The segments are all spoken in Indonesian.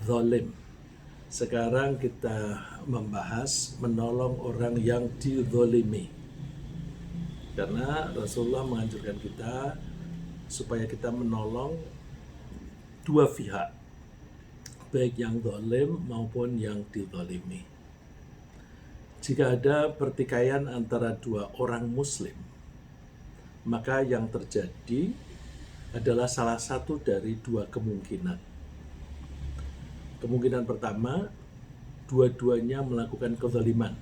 zalim. Sekarang kita membahas menolong orang yang dizalimi. Karena Rasulullah menganjurkan kita supaya kita menolong dua pihak, baik yang zalim maupun yang dizalimi. Jika ada pertikaian antara dua orang muslim, maka yang terjadi adalah salah satu dari dua kemungkinan. Kemungkinan pertama, dua-duanya melakukan kezaliman.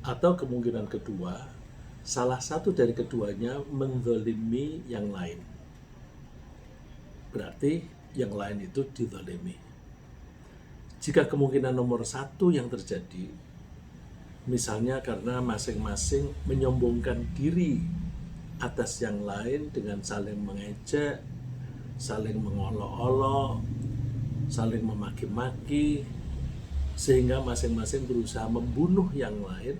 Atau kemungkinan kedua, salah satu dari keduanya menzalimi yang lain. Berarti yang lain itu dizalimi. Jika kemungkinan nomor satu yang terjadi, misalnya karena masing-masing menyombongkan diri atas yang lain dengan saling mengejek, saling mengolok-olok, saling memaki-maki, sehingga masing-masing berusaha membunuh yang lain,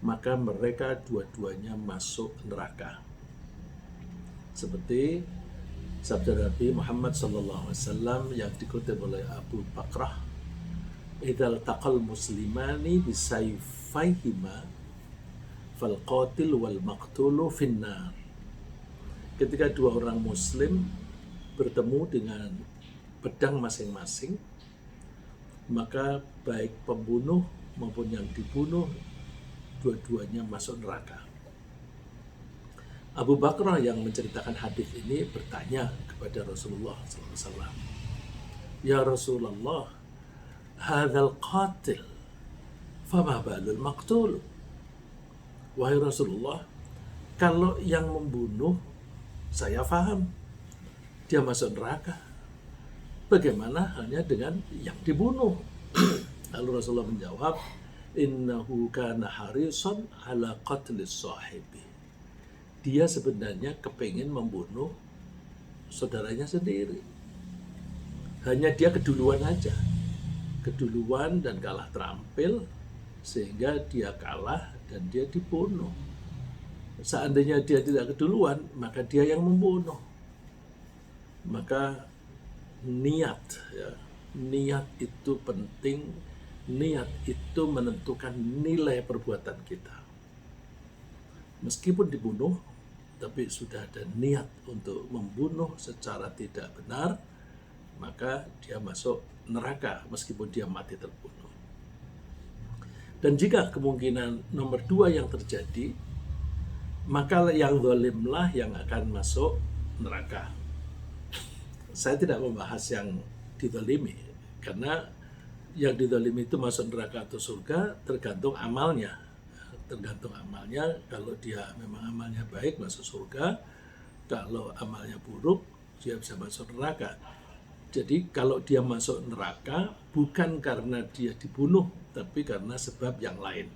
maka mereka dua-duanya masuk neraka. Seperti sabda Nabi Muhammad SAW yang dikutip oleh Abu Bakrah, "Idzal taqal muslimani bisayfaihima fal qatil wal maqtulu finnar." Ketika dua orang muslim bertemu dengan pedang masing-masing, maka baik pembunuh maupun yang dibunuh dua-duanya masuk neraka. Abu Bakrah yang menceritakan hadis ini bertanya kepada Rasulullah SAW, "Ya Rasulullah, hadzal qatil, fama balul maqtul?" Wahai Rasulullah, kalau yang membunuh saya faham, dia masuk neraka. Bagaimana hanya dengan yang dibunuh? Lalu Rasulullah menjawab, "Innahu kana harisan ala qatlis sahibi." Dia sebenarnya kepingin membunuh saudaranya sendiri. Hanya dia keduluan aja. Keduluan dan kalah terampil, sehingga dia kalah dan dia dibunuh. Seandainya dia tidak keduluan, maka dia yang membunuh. Maka niat, ya, niat itu penting. Niat itu menentukan nilai perbuatan kita. Meskipun dibunuh, tapi sudah ada niat untuk membunuh secara tidak benar, maka dia masuk neraka meskipun dia mati terbunuh. Dan jika kemungkinan nomor dua yang terjadi, maka yang zalimlah yang akan masuk neraka. Saya tidak membahas yang dizalimi, karena yang dizalimi itu masuk neraka atau surga tergantung amalnya. Tergantung amalnya, kalau dia memang amalnya baik masuk surga, kalau amalnya buruk dia bisa masuk neraka. Jadi kalau dia masuk neraka bukan karena dia dibunuh, tapi karena sebab yang lain.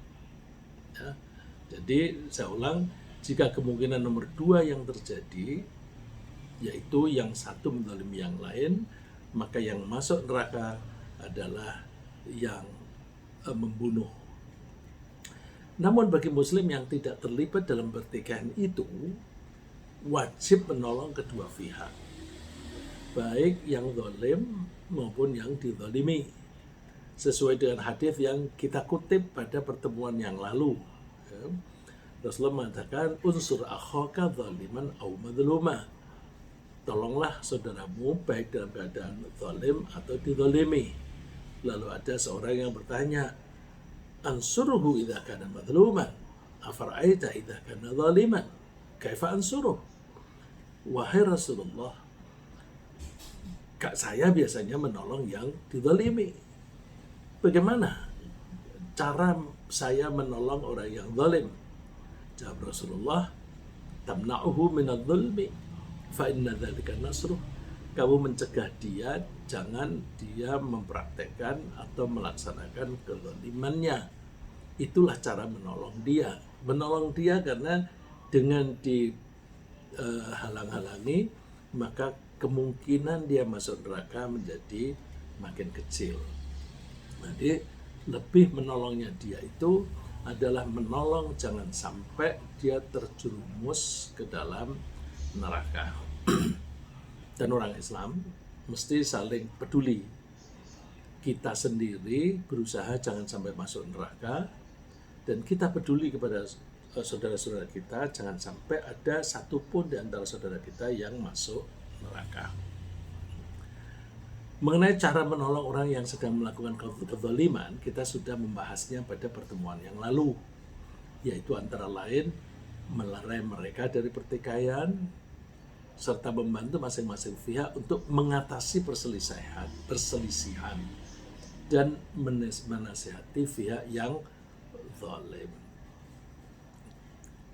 Ya. Jadi saya ulang, jika kemungkinan nomor dua yang terjadi, yaitu yang satu menzalimi yang lain, maka yang masuk neraka adalah yang membunuh. Namun bagi muslim yang tidak terlibat dalam pertikaian itu, wajib menolong kedua pihak, baik yang zalim maupun yang dizalimi, sesuai dengan hadis yang kita kutip pada pertemuan yang lalu. Ya. Rasulullah mengatakan, "Unsur akhaka zaliman au madluma." Tolonglah saudaramu baik dalam keadaan zalim atau dizalimi. Lalu ada seorang yang bertanya, "Ansuruhu idza kana madluman, afara'aita idza kana zaliman, kaifa ansuruh?" Wahai Rasulullah, saya biasanya menolong yang dizalimi. Bagaimana cara saya menolong orang yang zalim? Jawab Rasulullah, "Tamna'uhu minadh-dhulmi, fa inna dzalika nasruh." Kamu mencegah dia, jangan dia mempraktekkan atau melaksanakan kezalimannya. Itulah cara menolong dia. Menolong dia karena dengan dihalang-halangi, maka kemungkinan dia masuk neraka menjadi makin kecil. Jadi lebih menolongnya dia itu adalah menolong jangan sampai dia terjerumus ke dalam neraka. Dan orang Islam mesti saling peduli. Kita sendiri berusaha jangan sampai masuk neraka, dan kita peduli kepada saudara-saudara kita, jangan sampai ada satupun di antara saudara kita yang masuk neraka. Mengenai cara menolong orang yang sedang melakukan kezaliman, kita sudah membahasnya pada pertemuan yang lalu, yaitu antara lain melerai mereka dari pertikaian, serta membantu masing-masing pihak untuk mengatasi perselisihan dan menasihati pihak yang zalim.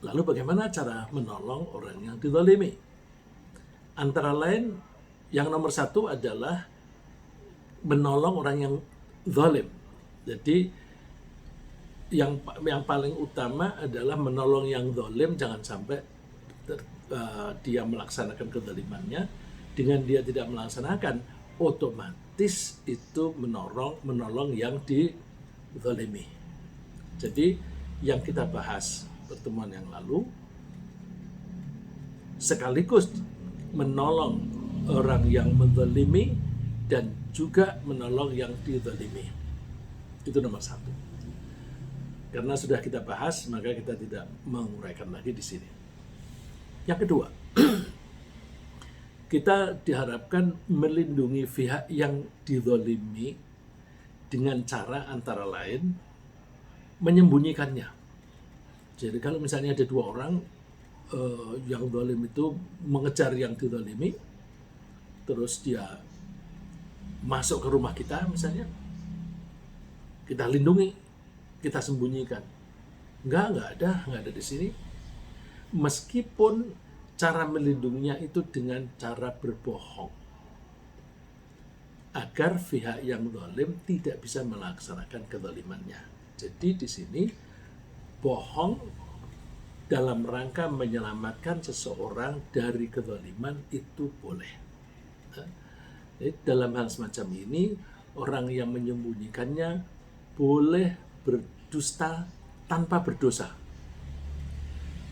Lalu bagaimana cara menolong orang yang dizalimi? Antara lain, yang nomor satu adalah menolong orang yang zalim. Jadi yang paling utama adalah menolong yang zalim, jangan sampai dia melaksanakan kezalimannya. Dengan dia tidak melaksanakan, otomatis itu menolong yang dizalimi. Jadi yang kita bahas pertemuan yang lalu sekaligus menolong orang yang menzalimi dan juga menolong yang dizalimi. Itu nomor satu. Karena sudah kita bahas, maka kita tidak menguraikan lagi di sini. Yang kedua, kita diharapkan melindungi pihak yang dizalimi dengan cara antara lain menyembunyikannya. Jadi kalau misalnya ada dua orang yang zalim itu mengejar yang dizalimi, terus dia masuk ke rumah kita misalnya, kita lindungi, kita sembunyikan. Enggak ada di sini. Meskipun cara melindunginya itu dengan cara berbohong, agar pihak yang zalim tidak bisa melaksanakan kezalimannya. Jadi di sini bohong dalam rangka menyelamatkan seseorang dari kezaliman itu boleh. Jadi dalam hal semacam ini, orang yang menyembunyikannya boleh berdusta tanpa berdosa,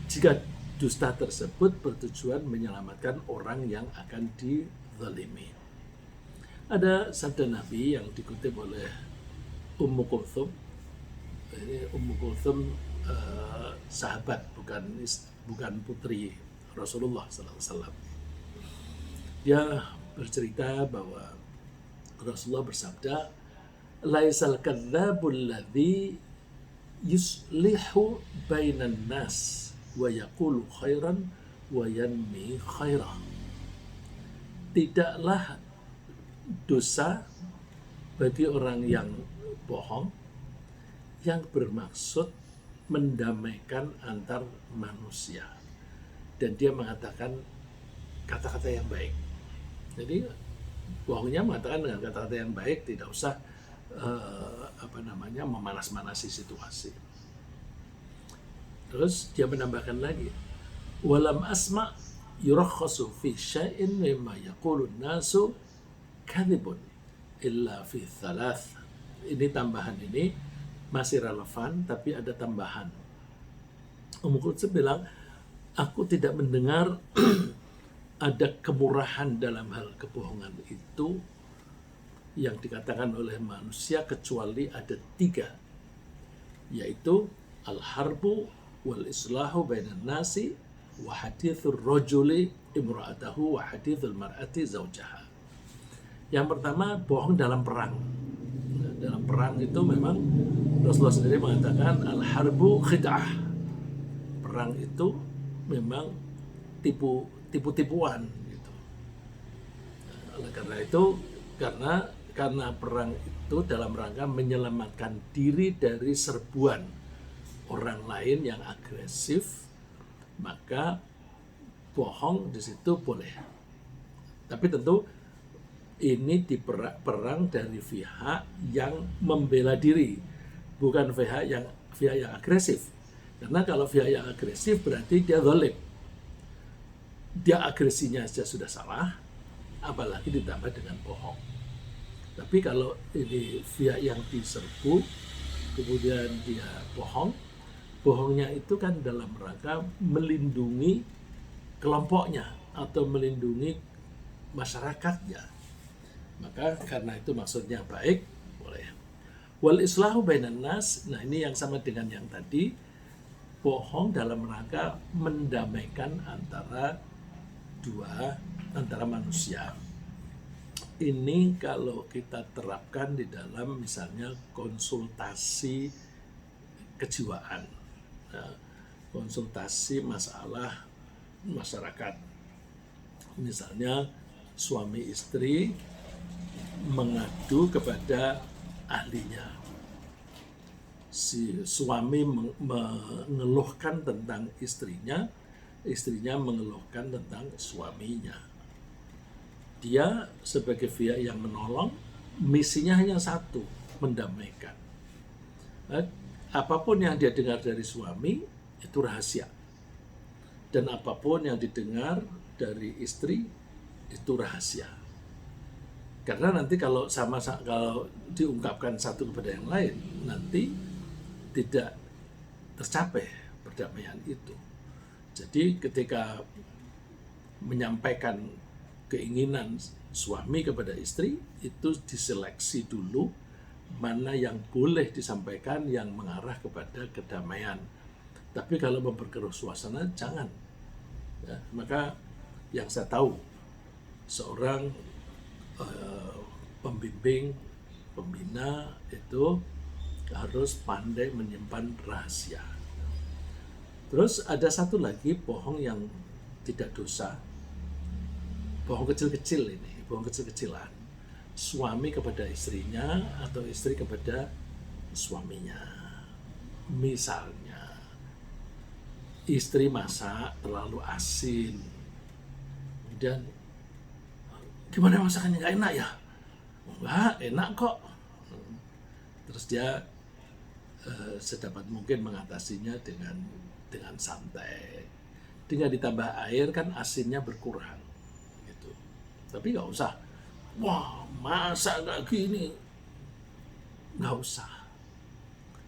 jika dusta tersebut bertujuan menyelamatkan orang yang akan dizalimi. Ada sabda Nabi yang dikutip oleh Ummu Kulthum. Ini Ummu Kulthum sahabat, bukan putri Rasulullah SAW. Dia bercerita bahwa Rasulullah bersabda, "Laisal kadzdzabul ladzi yuslihu bainan nas wa yaqulu khairan wa yanmi khairah." Tidaklah dosa bagi orang yang bohong yang bermaksud mendamaikan antar manusia, dan dia mengatakan kata-kata yang baik. Jadi bohongnya mengatakan dengan kata-kata yang baik, tidak usah memanas-manasi situasi. Terus dia menambahkan lagi, walam asma yurakhasu fi syai'in mimma yaqulun nasu kadhibun illa fi thalath. Ini tambahan ini masih relevan, tapi ada tambahan. Ummu Kulthum bilang, aku tidak mendengar ada kemurahan dalam hal kebohongan itu yang dikatakan oleh manusia kecuali ada 3, yaitu al-harbu wal islahu bainan nasi wa hadithur rajuli imra'atahu wa hadithul mar'ati zawjaha. Yang pertama, bohong dalam perang. Dalam perang itu memang Rasulullah sendiri mengatakan al-harbu khid'ah. Perang itu memang tipu-tipuan gitu. Oleh karena itu, karena perang itu dalam rangka menyelamatkan diri dari serbuan orang lain yang agresif, maka bohong di situ boleh. Tapi tentu ini perang dari pihak yang membela diri, bukan pihak yang agresif. Karena kalau pihak yang agresif berarti dia zalim. Dia agresinya saja sudah salah, apalagi ditambah dengan bohong. Tapi kalau ini pihak yang diserbu, kemudian dia bohongnya itu kan dalam rangka melindungi kelompoknya atau melindungi masyarakatnya. Maka karena itu maksudnya baik, boleh. Wal islahu bainan nas, nah ini yang sama dengan yang tadi, bohong dalam rangka mendamaikan antara manusia. Ini kalau kita terapkan di dalam misalnya konsultasi kejiwaan, konsultasi masalah masyarakat. Misalnya suami istri mengadu kepada ahlinya. Si suami mengeluhkan tentang istrinya, istrinya mengeluhkan tentang suaminya. Dia sebagai pihak yang menolong, misinya hanya satu, mendamaikan. Apapun yang dia dengar dari suami, itu rahasia. Dan apapun yang didengar dari istri, itu rahasia. Karena nanti kalau kalau diungkapkan satu kepada yang lain, nanti tidak tercapai perdamaian itu. Jadi ketika menyampaikan keinginan suami kepada istri, itu diseleksi dulu mana yang boleh disampaikan yang mengarah kepada kedamaian. Tapi kalau memperkeruh suasana, jangan. Ya, maka yang saya tahu, seorang pembimbing, pembina itu harus pandai menyimpan rahasia. Terus ada satu lagi bohong yang tidak dosa, bohong kecil-kecil ini, bohong kecil-kecilan. Suami kepada istrinya atau istri kepada suaminya. Misalnya, istri masak terlalu asin, dan gimana masakannya, nggak enak ya? Enggak, enak kok. Terus dia sedapat mungkin mengatasinya dengan santai. Dengan ditambah air kan asinnya berkurang, gitu. Tapi nggak usah, wah masak nggak gini, nggak usah.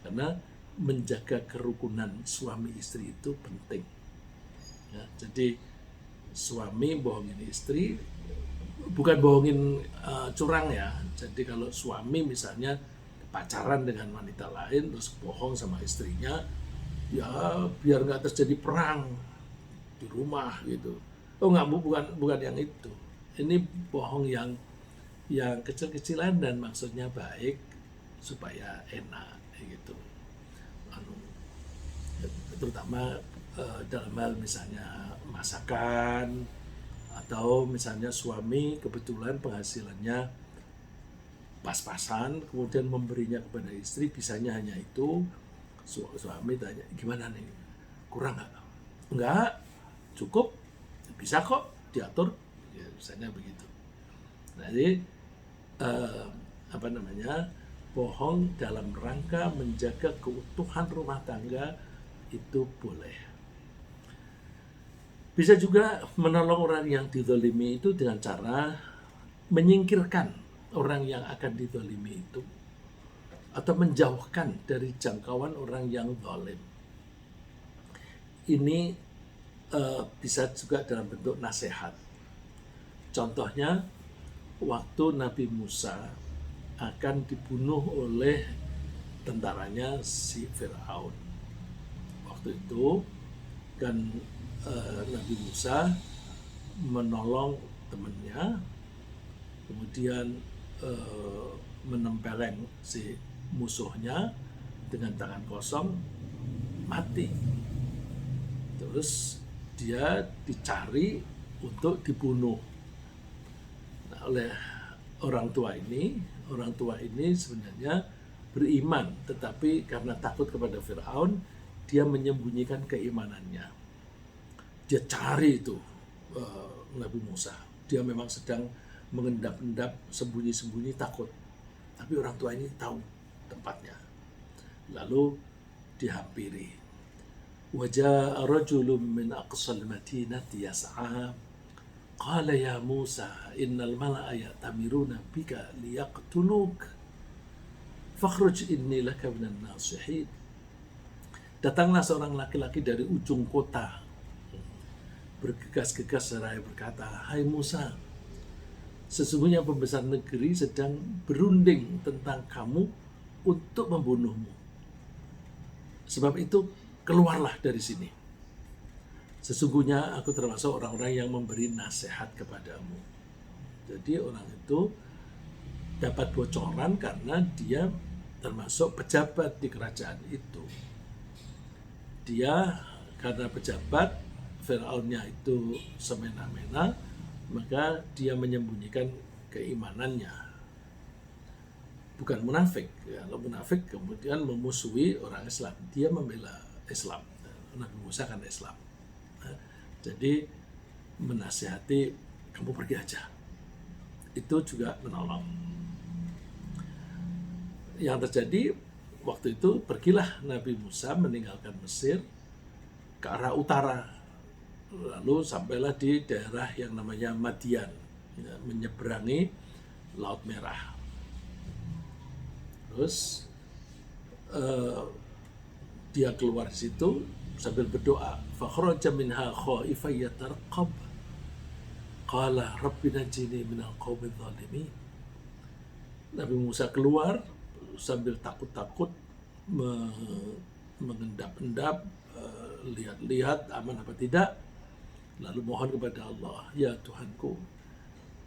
Karena menjaga kerukunan suami istri itu penting. Ya, jadi suami bohongin istri, bukan bohongin curang ya. Jadi kalau suami misalnya pacaran dengan wanita lain terus bohong sama istrinya, ya biar nggak terjadi perang di rumah gitu. Oh nggak, bukan yang itu. Ini bohong yang kecil-kecilan dan maksudnya baik supaya enak gitu. Terutama dalam hal misalnya masakan, atau misalnya suami kebetulan penghasilannya pas-pasan, kemudian memberinya kepada istri, bisanya hanya itu. Suami tanya, gimana nih, kurang nggak? Enggak, cukup, bisa kok diatur, ya, misalnya begitu. Jadi bohong dalam rangka menjaga keutuhan rumah tangga itu boleh. Bisa juga menolong orang yang dizalimi itu dengan cara menyingkirkan orang yang akan dizalimi itu, atau menjauhkan dari jangkauan orang yang zalim. Ini bisa juga dalam bentuk nasihat. Contohnya, waktu Nabi Musa akan dibunuh oleh tentaranya si Fir'aun. Waktu itu kan Nabi Musa menolong temannya, kemudian menempeleng si musuhnya dengan tangan kosong, mati. Terus dia dicari untuk dibunuh. Nah, oleh orang tua ini sebenarnya beriman, tetapi karena takut kepada Fir'aun, dia menyembunyikan keimanannya. Dia cari itu Nabi Musa. Dia memang sedang mengendap-endap, sembunyi-sembunyi, takut. Tapi orang tua ini tahu tempatnya. Lalu dihampiri. Waja'a rajulun min aqsal madinati yas'a. Qala ya Musa, innal mala'a ya'tamiruna bika liyaqtuluk. Fakhruj inni laka minan nasihin. Datanglah seorang laki-laki dari ujung kota, bergegas-gegas seraya berkata, hai Musa, sesungguhnya pembesar negeri sedang berunding tentang kamu untuk membunuhmu. Sebab itu keluarlah dari sini. Sesungguhnya aku termasuk orang-orang yang memberi nasihat kepadamu. Jadi orang itu dapat bocoran karena dia termasuk pejabat di kerajaan itu. Dia karena pejabat, Firaunnya itu semena-mena, maka dia menyembunyikan keimanannya. Bukan munafik. Kalau munafik kemudian memusuhi orang Islam. Dia membela Islam. Nabi Musa kan Islam. Nah, jadi menasihati, kamu pergi aja. Itu juga menolong. Yang terjadi waktu itu, pergilah Nabi Musa meninggalkan Mesir ke arah utara. Lalu sampailah di daerah yang namanya Madian, ya, menyeberangi Laut Merah. Terus dia keluar di situ sambil berdoa, fakhraja minha khaifan yatarqab qala rabbi najini minal qaumidz zalimin. Nabi Musa keluar sambil takut-takut, mengendap-endap, lihat-lihat aman apa tidak, lalu mohon kepada Allah, ya Tuhanku,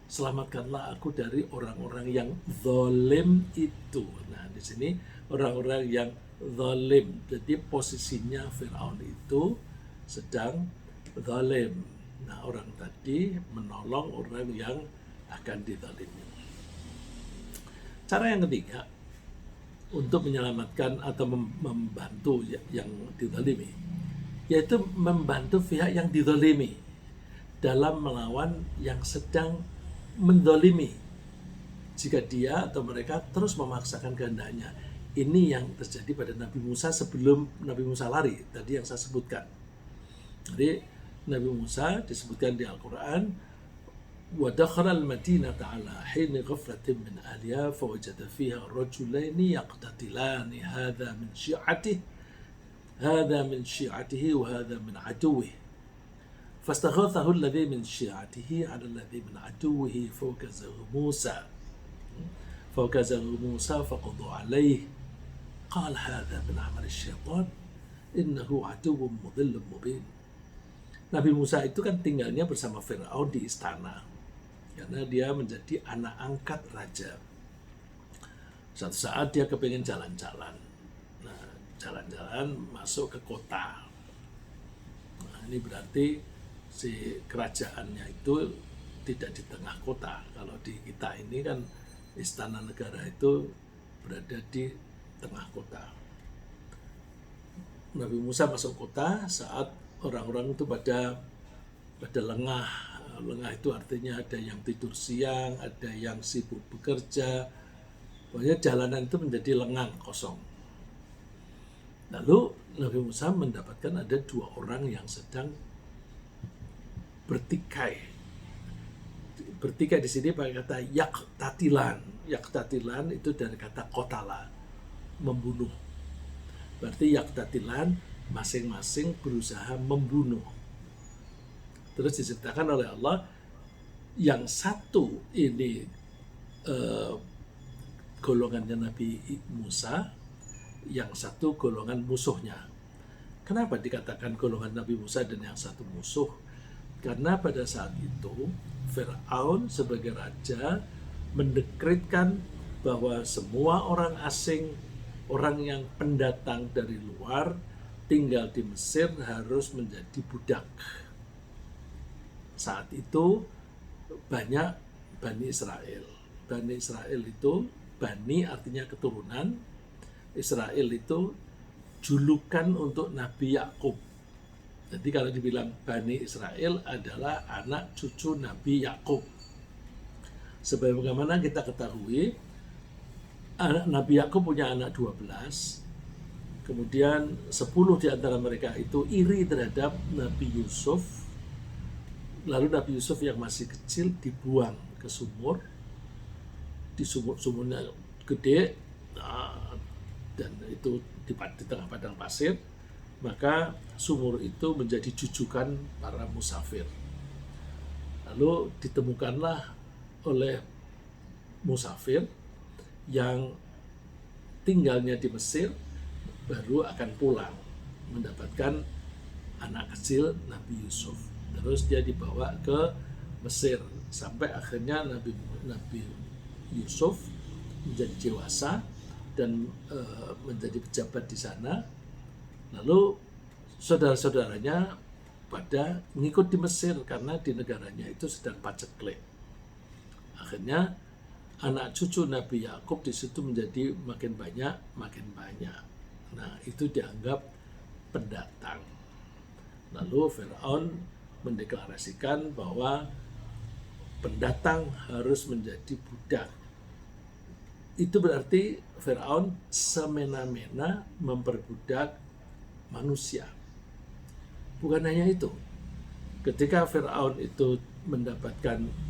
selamatkanlah aku dari orang-orang yang zalim itu. Nah, di sini orang-orang yang zalim. Jadi posisinya Firaun itu sedang zalim. Nah, orang tadi menolong orang yang akan dizalimi. Cara yang ketiga untuk menyelamatkan atau membantu yang dizalimi, yaitu membantu pihak yang dizalimi dalam melawan yang sedang mendolimi, jika dia atau mereka terus memaksakan kehendaknya. Ini yang terjadi pada Nabi Musa sebelum Nabi Musa lari, tadi yang saya sebutkan. Jadi Nabi Musa disebutkan di Al-Quran, وَدَخَلَ الْمَدِينَةَ عَلَى حِينِ غَفْلَةٍ مِنْ أَهْلِهَا فَوَجَدَ فِيهَا رَجُلَيْنِ يَقْتَتِلَانِ هَذَا مِنْ شِيعَتِهِ وَهَذَا مِنْ عَدُوِّهِ فاستغاثه الذي من شيعته على الذي من عدوه فوكزه موسى فقضى عليه قال هذا من عمل الشيطان إنه عدو مضل مبين. Nabi Musa itu kan tinggalnya bersama Firaun di istana karena dia menjadi anak angkat raja. Suatu saat dia kepingin jalan-jalan. Nah, jalan-jalan masuk ke kota. Nah, ini berarti si kerajaannya itu tidak di tengah kota. Kalau di kita ini kan istana negara itu berada di tengah kota. Nabi Musa masuk kota saat orang-orang itu pada lengah. Lengah itu artinya ada yang tidur siang, ada yang sibuk bekerja. Pokoknya jalanan itu menjadi lengang, kosong. Lalu Nabi Musa mendapatkan ada dua orang yang sedang bertikai. Bertikai di sini pakai kata yaktatilan. Yaktatilan itu dari kata kotala, membunuh. Berarti yaktatilan, masing-masing berusaha membunuh. Terus diceritakan oleh Allah, yang satu ini golongannya Nabi Musa, yang satu golongan musuhnya. Kenapa dikatakan golongan Nabi Musa dan yang satu musuh? Karena pada saat itu Firaun sebagai raja mendekretkan bahwa semua orang asing, orang yang pendatang dari luar tinggal di Mesir harus menjadi budak. Saat itu banyak Bani Israel. Bani Israel itu, Bani artinya keturunan, Israel itu julukan untuk Nabi Yakub. Jadi kalau dibilang Bani Israel adalah anak cucu Nabi Yakub. Sebagaimana kita ketahui, Nabi Yakub punya anak 12. Kemudian 10 di antara mereka itu iri terhadap Nabi Yusuf. Lalu Nabi Yusuf yang masih kecil dibuang ke sumur. Di sumurnya gede, dan itu di tengah padang pasir. Maka sumur itu menjadi jujukan para musafir. Lalu ditemukanlah oleh musafir yang tinggalnya di Mesir baru akan pulang mendapatkan anak kecil Nabi Yusuf. Terus dia dibawa ke Mesir sampai akhirnya Nabi Yusuf menjadi dewasa dan menjadi pejabat di sana. Lalu saudara-saudaranya pada ngikut di Mesir karena di negaranya itu sedang paceklik. Akhirnya anak cucu Nabi Yakub di situ menjadi makin banyak. Nah, itu dianggap pendatang. Lalu Firaun mendeklarasikan bahwa pendatang harus menjadi budak. Itu berarti Firaun semena-mena memperbudak manusia. Bukan hanya itu. Ketika Firaun itu mendapatkan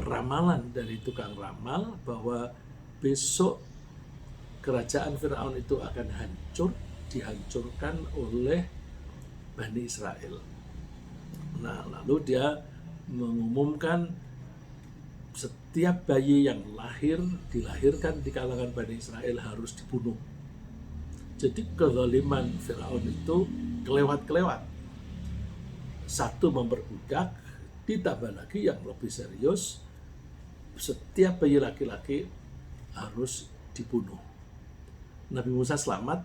ramalan dari tukang ramal bahwa besok kerajaan Firaun itu akan hancur, dihancurkan oleh Bani Israel. Nah, lalu dia mengumumkan setiap bayi yang dilahirkan di kalangan Bani Israel harus dibunuh. Jadi kezaliman Firaun itu kelewat-kelewat. Satu, memperbudak, ditambah lagi yang lebih serius, setiap bayi laki-laki harus dibunuh. Nabi Musa selamat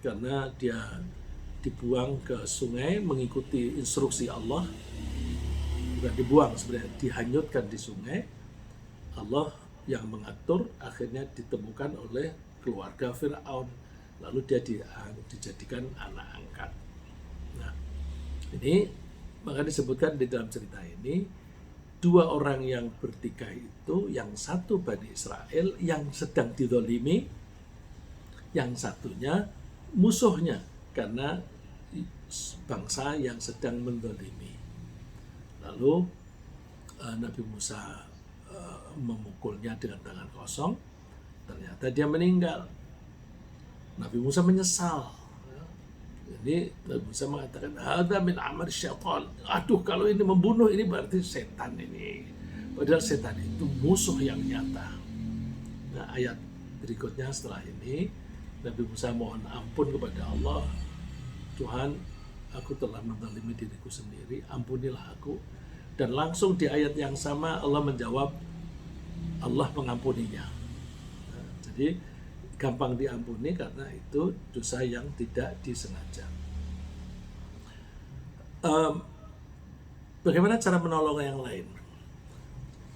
karena dia dibuang ke sungai mengikuti instruksi Allah. Bukan dibuang sebenarnya, dihanyutkan di sungai. Allah yang mengatur, akhirnya ditemukan oleh keluarga Firaun. Lalu dia dijadikan anak angkat. Nah, ini maka disebutkan di dalam cerita ini, dua orang yang bertikai itu, yang satu Bani Israel yang sedang dizalimi, yang satunya musuhnya karena bangsa yang sedang menzalimi. Lalu Nabi Musa memukulnya dengan tangan kosong, ternyata dia meninggal. Nabi Musa menyesal. Jadi Nabi Musa mengatakan, "Hadza min amal syaitan." Aduh, kalau ini membunuh ini berarti setan ini. Padahal setan itu musuh yang nyata. Nah, ayat berikutnya setelah ini Nabi Musa mohon ampun kepada Allah. Tuhan, aku telah menzalimi diriku sendiri, ampunilah aku. Dan langsung di ayat yang sama Allah menjawab, Allah mengampuninya. Nah, jadi gampang diampuni karena itu dosa yang tidak disengaja. Bagaimana cara menolong yang lain?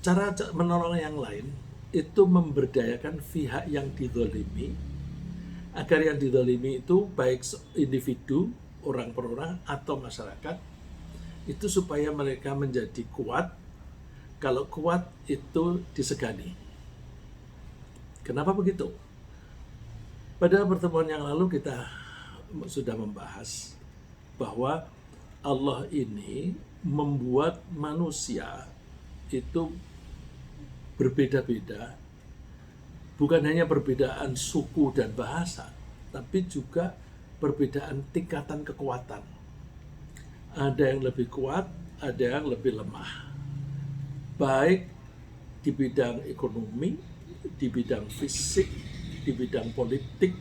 Cara menolong yang lain itu memberdayakan pihak yang dizalimi, agar yang dizalimi itu baik individu, orang per orang, atau masyarakat, itu supaya mereka menjadi kuat. Kalau kuat itu disegani. Kenapa begitu? Pada pertemuan yang lalu kita sudah membahas bahwa Allah ini membuat manusia itu berbeda-beda, bukan hanya perbedaan suku dan bahasa, tapi juga perbedaan tingkatan kekuatan. Ada yang lebih kuat, ada yang lebih lemah. Baik di bidang ekonomi, di bidang fisik, di bidang politik,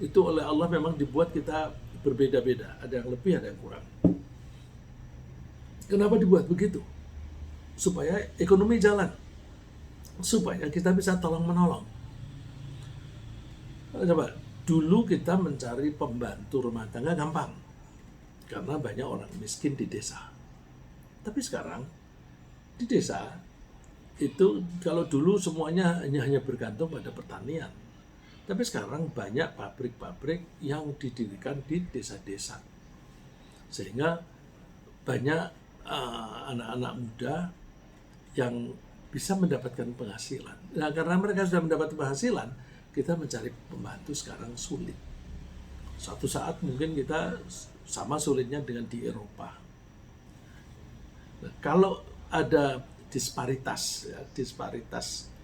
itu oleh Allah memang dibuat kita berbeda-beda. Ada yang lebih, ada yang kurang. Kenapa dibuat begitu? Supaya ekonomi jalan, supaya kita bisa tolong-menolong. Coba, dulu kita mencari pembantu rumah tangga gampang, karena banyak orang miskin di desa. Tapi sekarang, di desa, itu kalau dulu semuanya hanya bergantung pada pertanian. Tapi sekarang banyak pabrik-pabrik yang didirikan di desa-desa. Sehingga banyak anak-anak muda yang bisa mendapatkan penghasilan. Nah, karena mereka sudah mendapat penghasilan, kita mencari pembantu sekarang sulit. Suatu saat mungkin kita sama sulitnya dengan di Eropa. Nah, kalau ada disparitas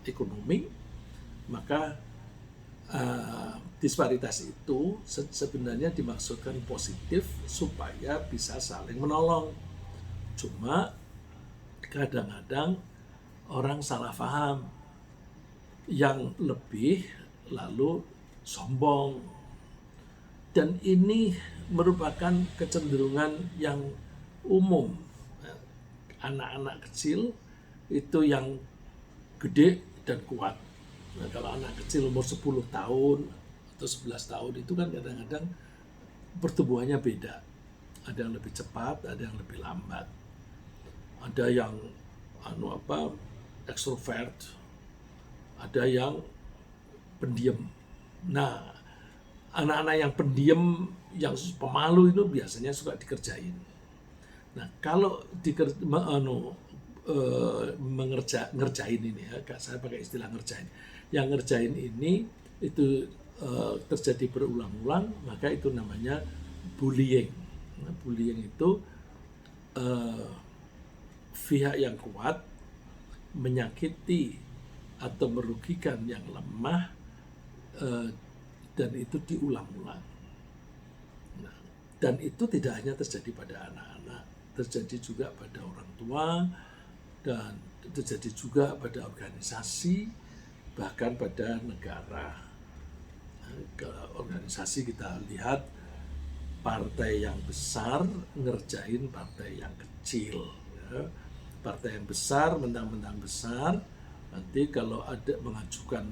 ekonomi, maka disparitas itu sebenarnya dimaksudkan positif supaya bisa saling menolong. Cuma kadang-kadang orang salah paham, yang lebih lalu sombong. Dan ini merupakan kecenderungan yang umum. Anak-anak kecil itu yang gede dan kuat. Nah, kalau anak kecil umur 10 tahun atau 11 tahun itu kan kadang-kadang pertumbuhannya beda. Ada yang lebih cepat, ada yang lebih lambat. Ada yang ekstrovert, ada yang pendiam. Nah, anak-anak yang pendiam, yang pemalu itu biasanya suka dikerjain. Nah, kalau ngerjain ini ya, saya pakai istilah ngerjain. Yang ngerjain ini itu terjadi berulang-ulang, maka itu namanya bullying. Nah, bullying itu pihak yang kuat menyakiti atau merugikan yang lemah, dan itu diulang-ulang. Nah, dan itu tidak hanya terjadi pada anak-anak, terjadi juga pada orang tua, dan terjadi juga pada organisasi, bahkan pada negara. Ke organisasi kita lihat partai yang besar ngerjain partai yang kecil. Ya. Partai yang besar, mentang-mentang besar, nanti kalau ada mengajukan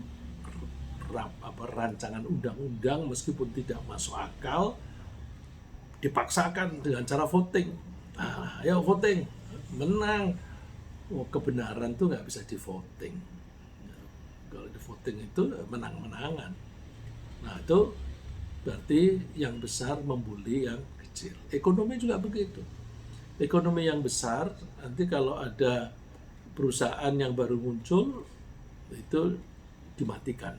rancangan undang-undang meskipun tidak masuk akal, dipaksakan dengan cara voting. Nah, ayo voting, menang. Kebenaran tuh nggak bisa di voting. Kalau di voting itu menang-menangan. Nah, itu berarti yang besar membuli yang kecil. Ekonomi juga begitu. Ekonomi yang besar, nanti kalau ada perusahaan yang baru muncul, itu dimatikan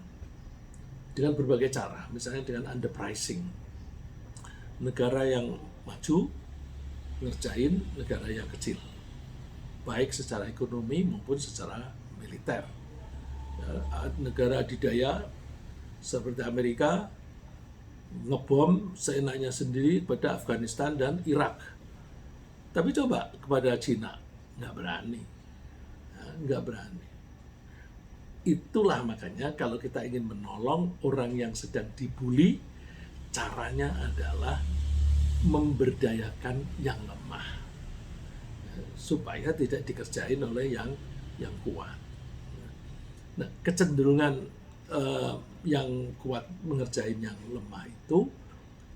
dengan berbagai cara, misalnya dengan underpricing. Negara yang maju ngerjain negara yang kecil, baik secara ekonomi maupun secara militer. Negara adidaya seperti Amerika ngebom seenaknya sendiri pada Afghanistan dan Irak. Tapi coba kepada Cina, nggak berani. Nggak berani. Itulah makanya kalau kita ingin menolong orang yang sedang dibully, caranya adalah memberdayakan yang lemah supaya tidak dikerjain oleh yang kuat. Nah, kecenderungan yang kuat mengerjain yang lemah itu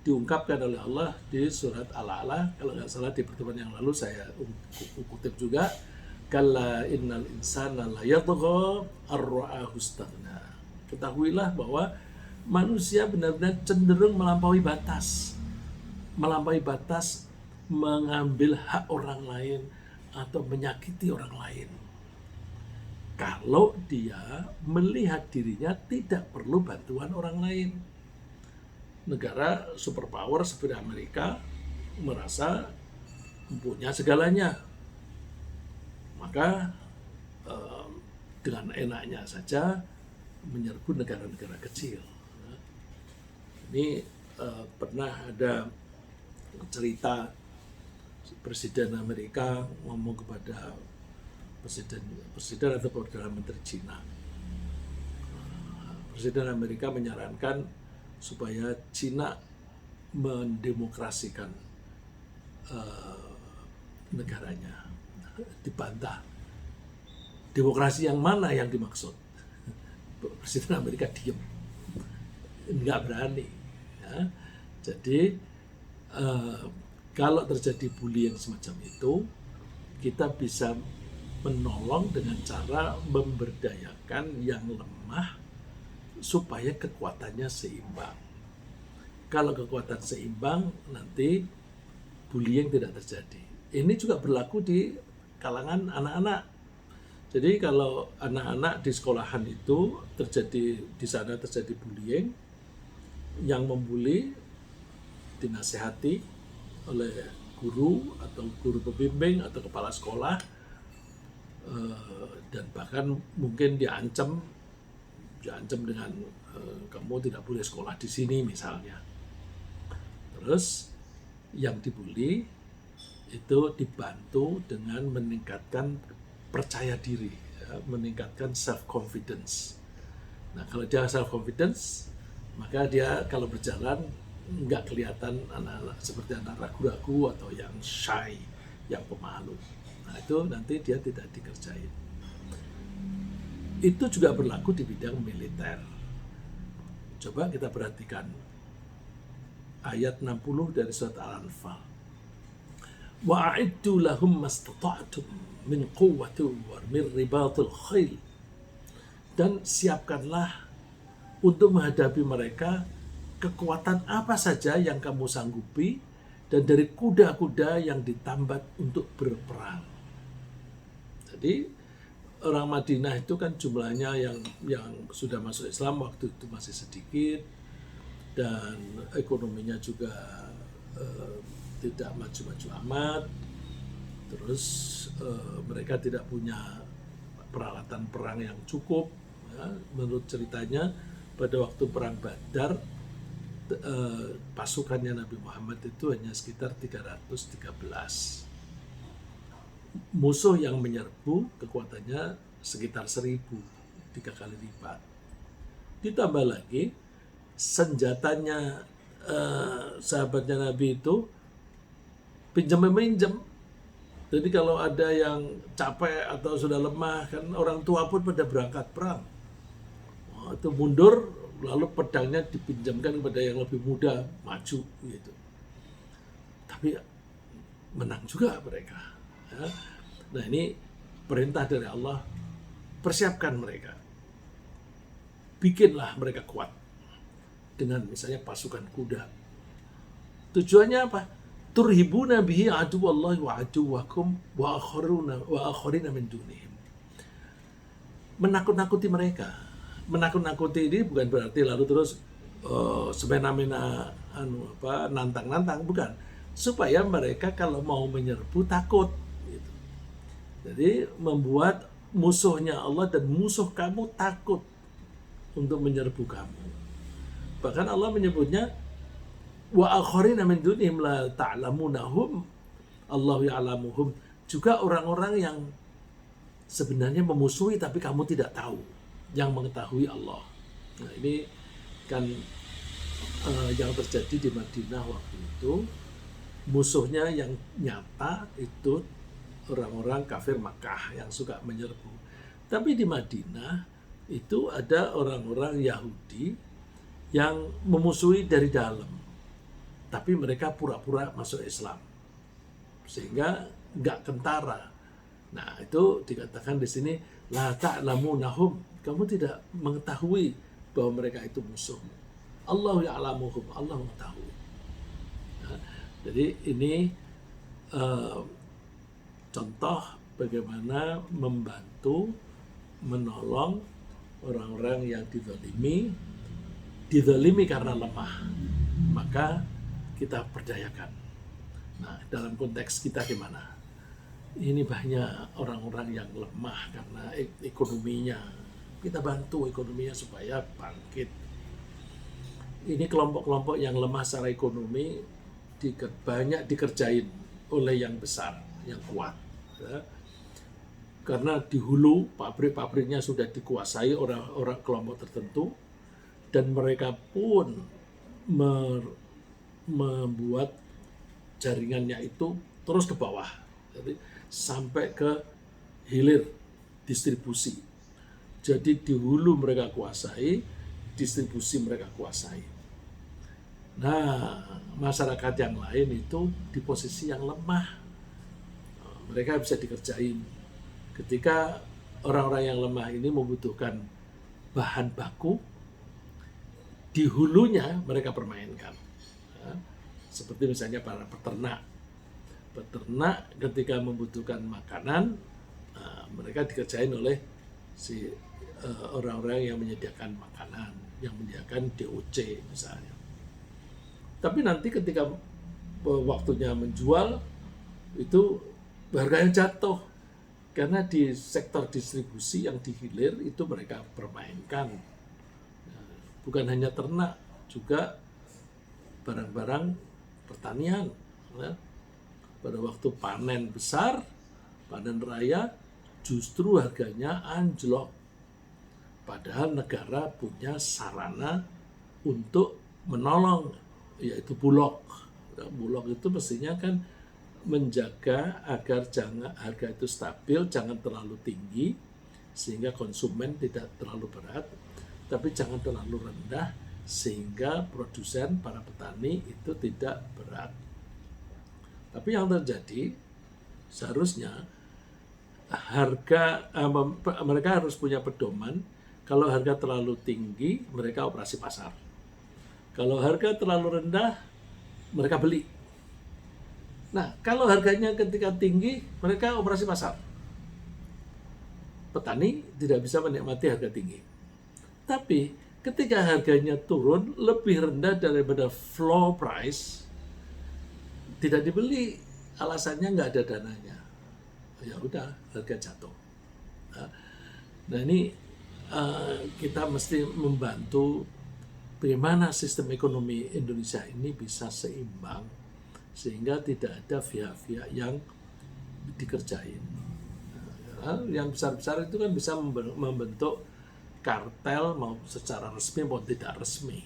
diungkapkan oleh Allah di surat Al-A'la, kalau nggak salah di pertemuan yang lalu saya kutip juga, kalla innal insana la yatgha ar-ra'ahu istaghna. Ketahuilah bahwa manusia benar-benar cenderung melampaui batas mengambil hak orang lain atau menyakiti orang lain. Kalau dia melihat dirinya tidak perlu bantuan orang lain. Negara superpower seperti Amerika merasa mempunyai segalanya, maka dengan enaknya saja menyerbu negara-negara kecil. Ini pernah ada cerita Presiden Amerika ngomong kepada Presiden atau Perdana Menteri Cina. Presiden Amerika menyarankan supaya Cina mendemokrasikan negaranya. Dibantah. Demokrasi yang mana yang dimaksud? Presiden Amerika diam, nggak berani. Ya. Jadi kalau terjadi bullying semacam itu, kita bisa menolong dengan cara memberdayakan yang lemah supaya kekuatannya seimbang. Kalau kekuatan seimbang, nanti bullying tidak terjadi. Ini juga berlaku di kalangan anak-anak. Jadi kalau anak-anak di sekolahan itu di sana terjadi bullying, yang membuli dinasehati oleh guru atau guru pembimbing atau kepala sekolah, dan bahkan mungkin diancam dengan kamu tidak boleh sekolah di sini misalnya. Terus yang dibully itu dibantu dengan meningkatkan percaya diri. ya, meningkatkan self confidence. Nah, kalau dia self confidence, maka dia kalau berjalan nggak kelihatan anak-anak seperti anak ragu-ragu atau yang shy, yang pemalu. Nah, itu nanti dia tidak dikerjain. Itu juga berlaku di bidang militer. Coba kita perhatikan ayat 60 dari surat Al-Anfal. Wa'iddu lahum mastata'tum min quwwati wa min ribatil khail. Dan siapkanlah untuk menghadapi mereka kekuatan apa saja yang kamu sanggupi dan dari kuda-kuda yang ditambat untuk berperang. Jadi orang Madinah itu kan jumlahnya yang sudah masuk Islam waktu itu masih sedikit dan ekonominya juga tidak maju-maju amat. Terus mereka tidak punya peralatan perang yang cukup. Ya, menurut ceritanya pada waktu perang Badar pasukannya Nabi Muhammad itu hanya sekitar 313. Musuh yang menyerbu kekuatannya sekitar 1.000, 3 kali lipat. Ditambah lagi senjatanya sahabatnya Nabi itu pinjam-meminjam. Jadi kalau ada yang capek atau sudah lemah, kan orang tua pun pada berangkat perang. Itu mundur, lalu pedangnya dipinjamkan kepada yang lebih muda, maju gitu. Tapi menang juga mereka. Ya. Nah, ini perintah dari Allah, persiapkan mereka. Bikinlah mereka kuat dengan misalnya pasukan kuda. Tujuannya apa? Turhibuna bihi aduwallahi wa aduwakum wa akharina min dunihim. Menakut-nakuti mereka. Menakut-nakuti ini bukan berarti lalu terus semena-mena nantang-nantang, bukan. Supaya mereka kalau mau menyerbu takut gitu. Jadi membuat musuhnya Allah dan musuh kamu takut untuk menyerbu kamu. Bahkan Allah menyebutnya wa akharina min dunihim la ta'lamunahum Allahu ya'lamuhum, juga orang-orang yang sebenarnya memusuhi tapi kamu tidak tahu, yang mengetahui Allah. Nah, ini kan yang terjadi di Madinah waktu itu. Musuhnya yang nyata itu orang-orang kafir Makkah yang suka menyerbu. Tapi di Madinah itu ada orang-orang Yahudi yang memusuhi dari dalam, tapi mereka pura-pura masuk Islam sehingga nggak kentara. Nah, itu dikatakan di sini la ta'lamunahum, kamu tidak mengetahui bahwa mereka itu musuh. Allahu ya'lamuhum, Allah mengetahui. Nah, jadi ini contoh bagaimana membantu menolong orang-orang yang dizalimi karena lemah, maka kita perdayakan. Nah, dalam konteks kita gimana? Ini banyak orang-orang yang lemah karena ekonominya. Kita bantu ekonominya supaya bangkit. Ini kelompok-kelompok yang lemah secara ekonomi banyak dikerjain oleh yang besar, yang kuat. Ya. Karena di hulu pabrik-pabriknya sudah dikuasai orang-orang kelompok tertentu, dan mereka pun membuat jaringannya itu terus ke bawah. Jadi sampai ke hilir distribusi. Jadi di hulu mereka kuasai, distribusi mereka kuasai. Nah, masyarakat yang lain itu di posisi yang lemah. Mereka bisa dikerjain. Ketika orang-orang yang lemah ini membutuhkan bahan baku, di hulunya mereka permainkan. Seperti misalnya para peternak. Peternak ketika membutuhkan makanan, mereka dikerjain oleh si orang-orang yang menyediakan makanan, yang menyediakan DOC misalnya. Tapi nanti ketika waktunya menjual, itu harganya jatuh. Karena di sektor distribusi yang di hilir itu mereka permainkan. Bukan hanya ternak, juga barang-barang pertanian. Pada waktu panen besar, panen raya, justru harganya anjlok. Padahal negara punya sarana untuk menolong, yaitu Bulog. Bulog itu mestinya kan menjaga agar harga itu stabil, jangan terlalu tinggi, sehingga konsumen tidak terlalu berat, tapi jangan terlalu rendah, sehingga produsen, para petani itu tidak berat. Tapi yang terjadi, seharusnya mereka harus punya pedoman. Kalau harga terlalu tinggi, mereka operasi pasar. Kalau harga terlalu rendah, mereka beli. Nah, kalau harganya ketika tinggi, mereka operasi pasar. Petani tidak bisa menikmati harga tinggi. Tapi ketika harganya turun lebih rendah daripada floor price, tidak dibeli. Alasannya nggak ada dananya. Ya udah, harga jatuh. Nah ini kita mesti membantu bagaimana sistem ekonomi Indonesia ini bisa seimbang, sehingga tidak ada pihak-pihak yang dikerjain. Yang besar-besar itu kan bisa membentuk kartel, mau secara resmi maupun tidak resmi.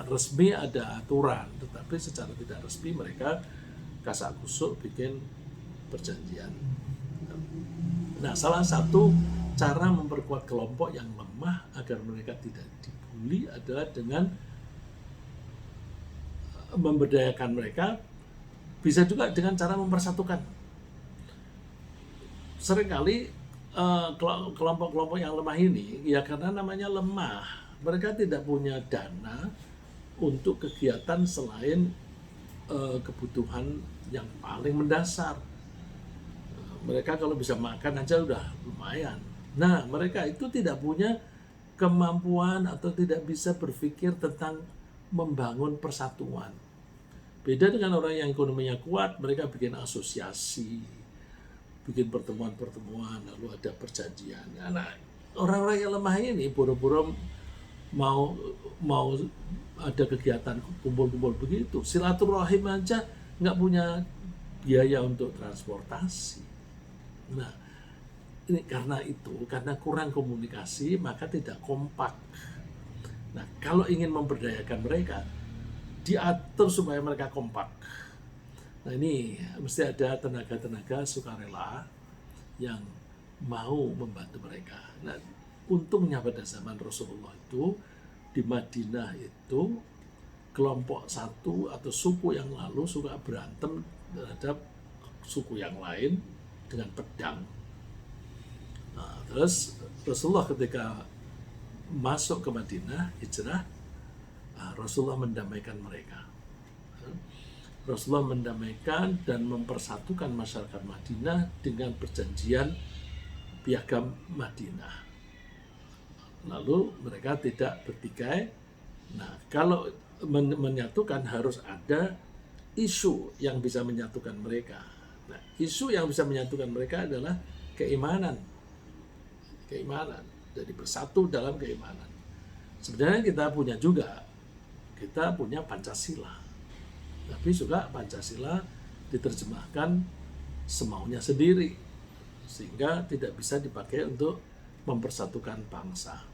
Resmi ada aturan, tetapi secara tidak resmi mereka kasak kusuk bikin perjanjian. Nah, salah satu cara memperkuat kelompok yang lemah agar mereka tidak dibully adalah dengan memberdayakan mereka, bisa juga dengan cara mempersatukan. Seringkali kelompok-kelompok yang lemah ini, ya karena namanya lemah, mereka tidak punya dana untuk kegiatan selain kebutuhan yang paling mendasar. Mereka kalau bisa makan aja udah lumayan. Nah, mereka itu tidak punya kemampuan atau tidak bisa berpikir tentang membangun persatuan. Beda dengan orang yang ekonominya kuat, mereka bikin asosiasi, bikin pertemuan-pertemuan, lalu ada perjanjian. Nah, orang-orang yang lemah ini boro-boro mau ada kegiatan kumpul-kumpul begitu, silaturahim aja nggak punya biaya untuk transportasi. Nah, ini karena kurang komunikasi, maka tidak kompak. Nah, kalau ingin memberdayakan mereka, diatur supaya mereka kompak. Nah, ini mesti ada tenaga-tenaga sukarela yang mau membantu mereka. Nah, untungnya pada zaman Rasulullah itu, di Madinah itu, kelompok satu atau suku yang lalu suka berantem terhadap suku yang lain dengan pedang. Nah, terus Rasulullah ketika masuk ke Madinah, hijrah, Rasulullah mendamaikan mereka. Rasulullah mendamaikan dan mempersatukan masyarakat Madinah dengan perjanjian piagam Madinah. Lalu mereka tidak bertikai. Nah, kalau menyatukan harus ada isu yang bisa menyatukan mereka. Nah, isu yang bisa menyatukan mereka adalah keimanan. Keimanan. Jadi bersatu dalam keimanan. Sebenarnya kita punya Pancasila. Tapi juga Pancasila diterjemahkan semaunya sendiri, sehingga tidak bisa dipakai untuk mempersatukan bangsa.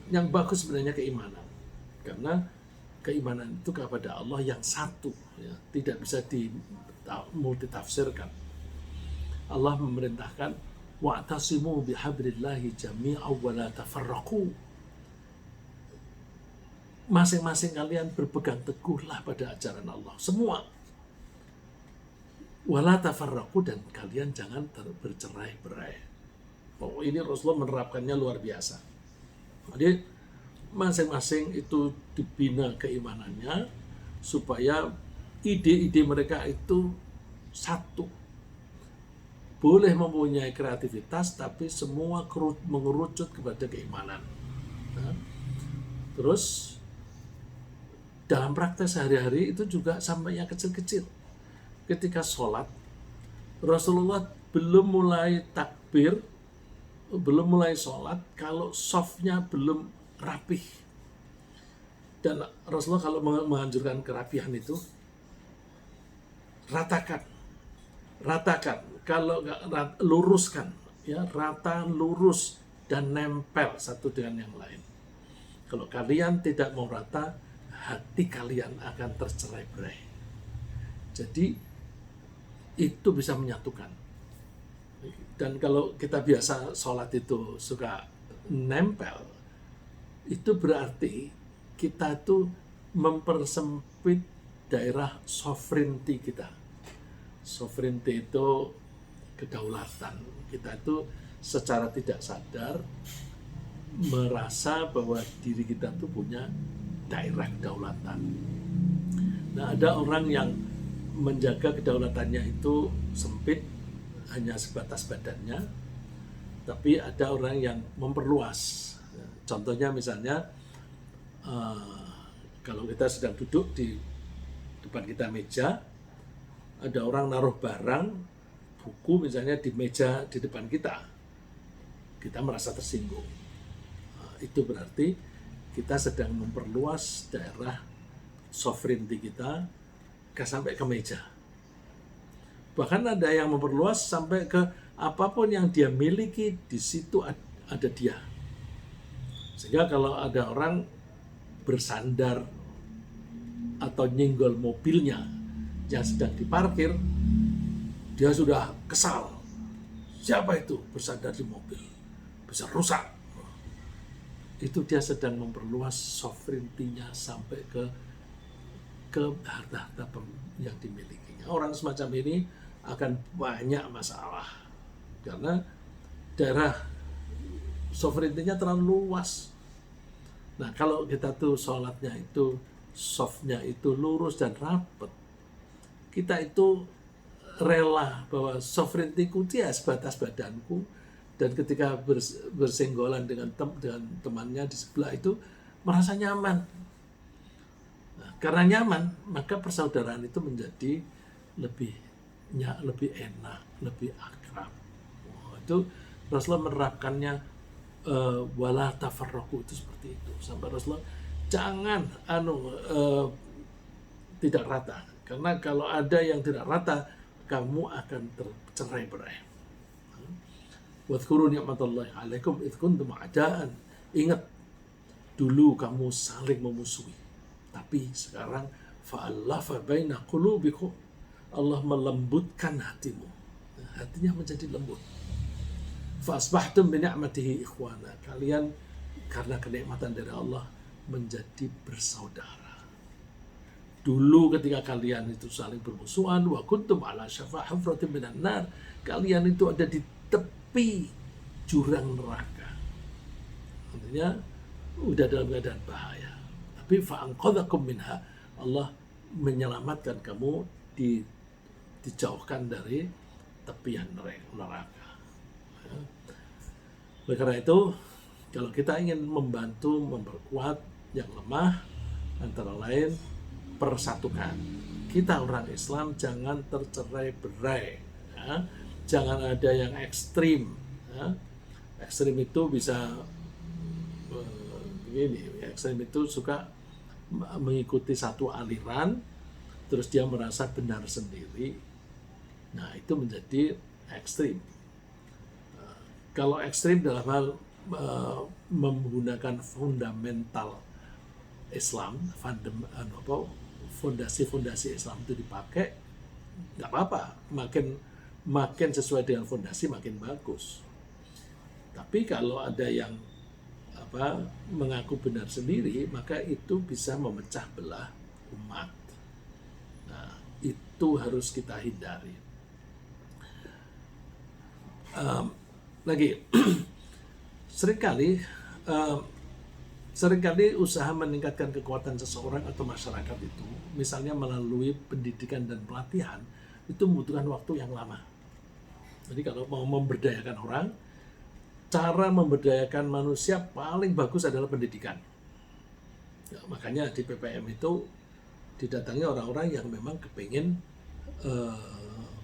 Yang bagus sebenarnya keimanan, karena keimanan itu kepada Allah yang satu, ya, tidak bisa dimultitafsirkan. Allah memerintahkan wa'tasimu bihablillahi jami'an wa la tafarraqu. Masing-masing kalian berpegang teguhlah pada ajaran Allah, semua. Wala tafarraqu, dan kalian jangan bercerai-berai. Oh, ini Rasulullah menerapkannya luar biasa. Jadi masing-masing itu dibina keimanannya supaya ide-ide mereka itu satu. Boleh mempunyai kreativitas, tapi semua mengerucut kepada keimanan. Nah, terus dalam praktek sehari-hari itu juga sampai yang kecil-kecil. Ketika sholat, Rasulullah belum mulai takbir, belum mulai sholat kalau softnya belum rapih. Dan Rasulullah kalau menganjurkan kerapihan itu, ratakan. kalau nggak luruskan, ya rata, lurus dan nempel satu dengan yang lain. Kalau kalian tidak mau rata, hati kalian akan tercerai-berai. Jadi itu bisa menyatukan. Dan kalau kita biasa sholat itu suka nempel, itu berarti kita itu mempersempit daerah sovereignty kita. Sovereignty itu kedaulatan. Kita itu secara tidak sadar merasa bahwa diri kita itu punya daerah kedaulatan. Nah, ada orang yang menjaga kedaulatannya itu sempit, hanya sebatas badannya, tapi ada orang yang memperluas. Contohnya misalnya, kalau kita sedang duduk di depan kita meja, ada orang naruh barang, buku misalnya di meja di depan kita merasa tersinggung. Itu berarti kita sedang memperluas daerah sovereignty kita sampai ke meja. Bahkan ada yang memperluas sampai ke apapun yang dia miliki, di situ ada dia. Sehingga kalau ada orang bersandar atau nyenggol mobilnya yang sedang diparkir, dia sudah kesal. Siapa itu bersandar di mobil? Bisa rusak. Itu dia sedang memperluas sovereignty-nya sampai ke harta-harta yang dimilikinya. Orang semacam ini akan banyak masalah karena daerah sovereignty-nya terlalu luas. Nah, kalau kita tuh sholatnya itu softnya itu lurus dan rapat, kita itu rela bahwa sovereignty-ku dia sebatas badanku, dan ketika bersenggolan dengan temannya di sebelah itu merasa nyaman. Nah, karena nyaman, maka persaudaraan itu menjadi lebih enak, lebih akrab. Itu Rasulullah menerapkannya, wala tafarraqu, itu seperti itu. Sampai Rasulullah jangan tidak rata, karena kalau ada yang tidak rata, kamu akan tercerai-berai. Wadhkuru ni'matallahi 'alaikum idh kuntum a'daan. Ingat dulu kamu saling memusuhi, tapi sekarang fa'allafa baina qulubikum. Allah melembutkan hatimu. Hatinya menjadi lembut. Fa'asbahtum bi ni'matihi ikhwana. Kalian karena kenikmatan dari Allah menjadi bersaudara. Dulu ketika kalian itu saling bermusuhan, wa kuntum ala syafa hufratin minan nar, kalian itu ada di tepi jurang neraka. Artinya udah dalam keadaan bahaya. Tapi fa'anqadhakum minha, Allah menyelamatkan kamu, dijauhkan dari tepian neraka. Oleh karena itu, kalau kita ingin membantu memperkuat yang lemah, antara lain persatukan. Kita orang Islam jangan tercerai-berai, ya. Jangan ada yang ekstrim. Ya. Ekstrim itu bisa begini. Ekstrim itu suka mengikuti satu aliran, terus dia merasa benar sendiri. Nah, itu menjadi ekstrim. Kalau ekstrim dalam hal menggunakan fundamental Islam, fondasi-fondasi Islam itu dipakai, nggak apa-apa. Makin sesuai dengan fondasi makin bagus. Tapi kalau ada yang mengaku benar sendiri, maka itu bisa memecah belah umat. Nah, itu harus kita hindari. Lagi seringkali usaha meningkatkan kekuatan seseorang atau masyarakat itu, misalnya melalui pendidikan dan pelatihan, itu membutuhkan waktu yang lama. Jadi kalau mau memberdayakan orang, cara memberdayakan manusia paling bagus adalah pendidikan. Ya, makanya di PPM itu didatangi orang-orang yang memang kepingin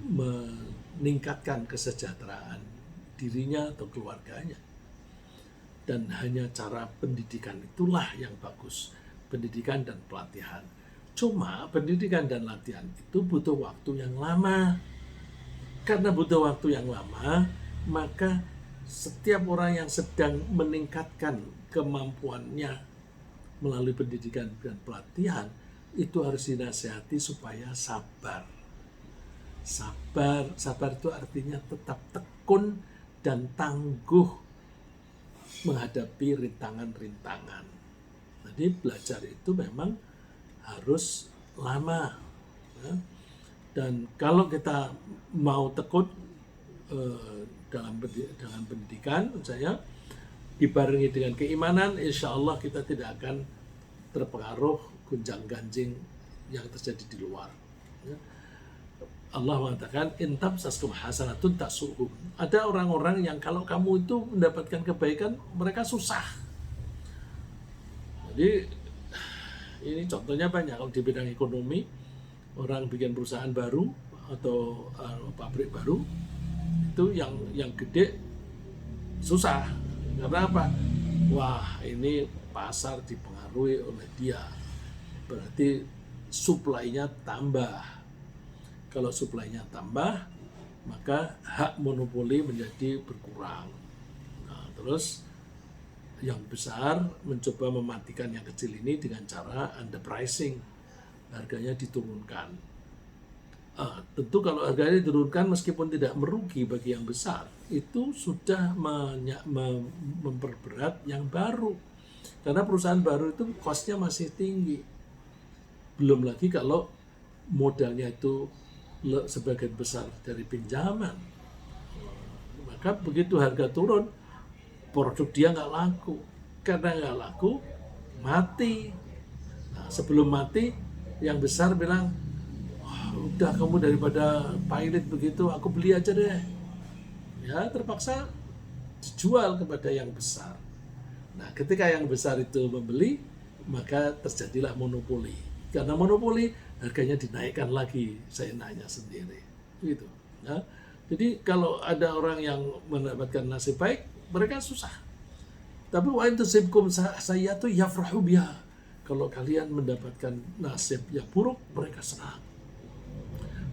meningkatkan kesejahteraan dirinya atau keluarganya. Dan hanya cara pendidikan itulah yang bagus, pendidikan dan pelatihan. Cuma pendidikan dan latihan itu butuh waktu yang lama. karena butuh waktu yang lama, maka setiap orang yang sedang meningkatkan kemampuannya melalui pendidikan dan pelatihan itu harus dinasihati supaya sabar. Sabar itu artinya tetap tekun dan tangguh menghadapi rintangan-rintangan. Jadi belajar itu memang harus lama. Ya. Dan kalau kita mau tekun dalam pendidikan, misalnya dibarengi dengan keimanan, insya Allah kita tidak akan terpengaruh gonjang-ganjing yang terjadi di luar. Ya. Allah mengatakan intam saskum hasanatun tasuhum. Ada orang-orang yang kalau kamu itu mendapatkan kebaikan, mereka susah. Jadi ini contohnya banyak. Kalau di bidang ekonomi, orang bikin perusahaan baru atau pabrik baru, itu yang gede susah. Karena apa? Wah, ini pasar dipengaruhi oleh dia. Berarti supply-nya tambah. Kalau supply-nya tambah, maka hak monopoli menjadi berkurang. Nah, terus yang besar mencoba mematikan yang kecil ini dengan cara underpricing, harganya diturunkan. Tentu kalau harganya diturunkan meskipun tidak merugi bagi yang besar, itu sudah memperberat yang baru. Karena perusahaan baru itu cost-nya masih tinggi. Belum lagi kalau modalnya itu sebagian besar dari pinjaman, maka begitu harga turun, produk dia nggak laku. Karena nggak laku, mati. Nah, sebelum mati, yang besar bilang, udah kamu daripada pilot begitu, aku beli aja deh. Ya, terpaksa dijual kepada yang besar. Nah, ketika yang besar itu membeli, maka terjadilah monopoli. Karena monopoli, harganya dinaikkan lagi, seenaknya sendiri. Gitu. Nah, jadi kalau ada orang yang mendapatkan nasib baik, mereka susah. Tapi wa in tusibkum sayyatu yafrahu biha. Kalau kalian mendapatkan nasib yang buruk, mereka senang.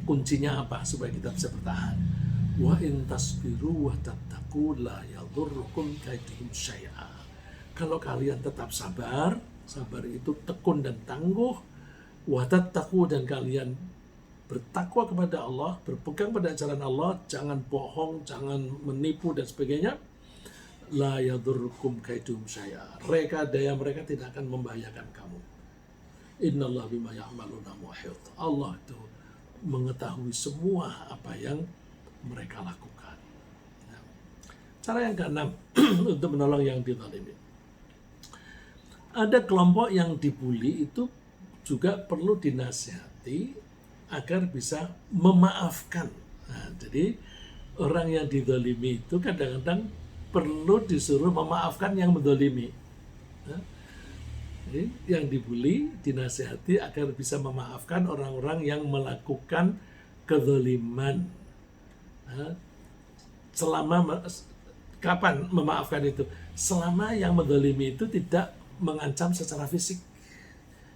Kuncinya apa supaya kita bisa bertahan? Wa in tasbiru wa tattaqu la yadurrukum kaiduhum syai'a. Kalau kalian tetap sabar itu tekun dan tangguh, wa tattaqu, dan kalian bertakwa kepada Allah, berpegang pada ajaran Allah, jangan bohong, jangan menipu dan sebagainya. La yadurrukum kaiduhum syai'a. Daya mereka tidak akan membahayakan kamu. Innallaha bima ya'maluna muhit. Allah itu mengetahui semua apa yang mereka lakukan. Cara yang keenam untuk menolong yang dizalimi. Ada kelompok yang dibully itu juga perlu dinasihati agar bisa memaafkan. Nah, jadi orang yang dizalimi itu kadang-kadang perlu disuruh memaafkan yang menzalimi. Jadi yang dibully dinasihati agar bisa memaafkan orang-orang yang melakukan kezaliman. Selama kapan memaafkan itu? Selama yang menzalimi itu tidak mengancam secara fisik.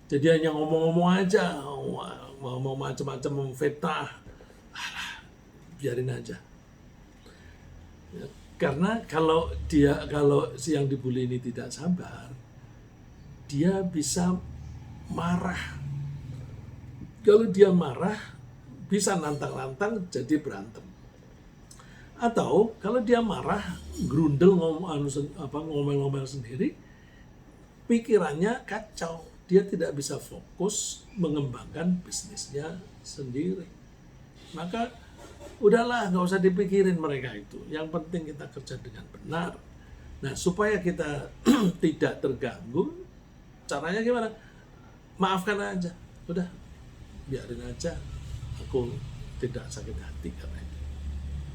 Jadi hanya ngomong-ngomong aja, mau macam-macam memfitnah, biarin aja. Ya, karena kalau si yang dibully ini tidak sabar, dia bisa marah. Kalau dia marah, bisa nantang-nantang jadi berantem. Atau kalau dia marah, grundel ngomel-ngomel sendiri, pikirannya kacau. Dia tidak bisa fokus mengembangkan bisnisnya sendiri. Maka udahlah, nggak usah dipikirin mereka itu. Yang penting kita kerja dengan benar. Nah, supaya kita tidak terganggu, caranya gimana? Maafkan aja. Udah, biarin aja. Aku tidak sakit hati karena itu.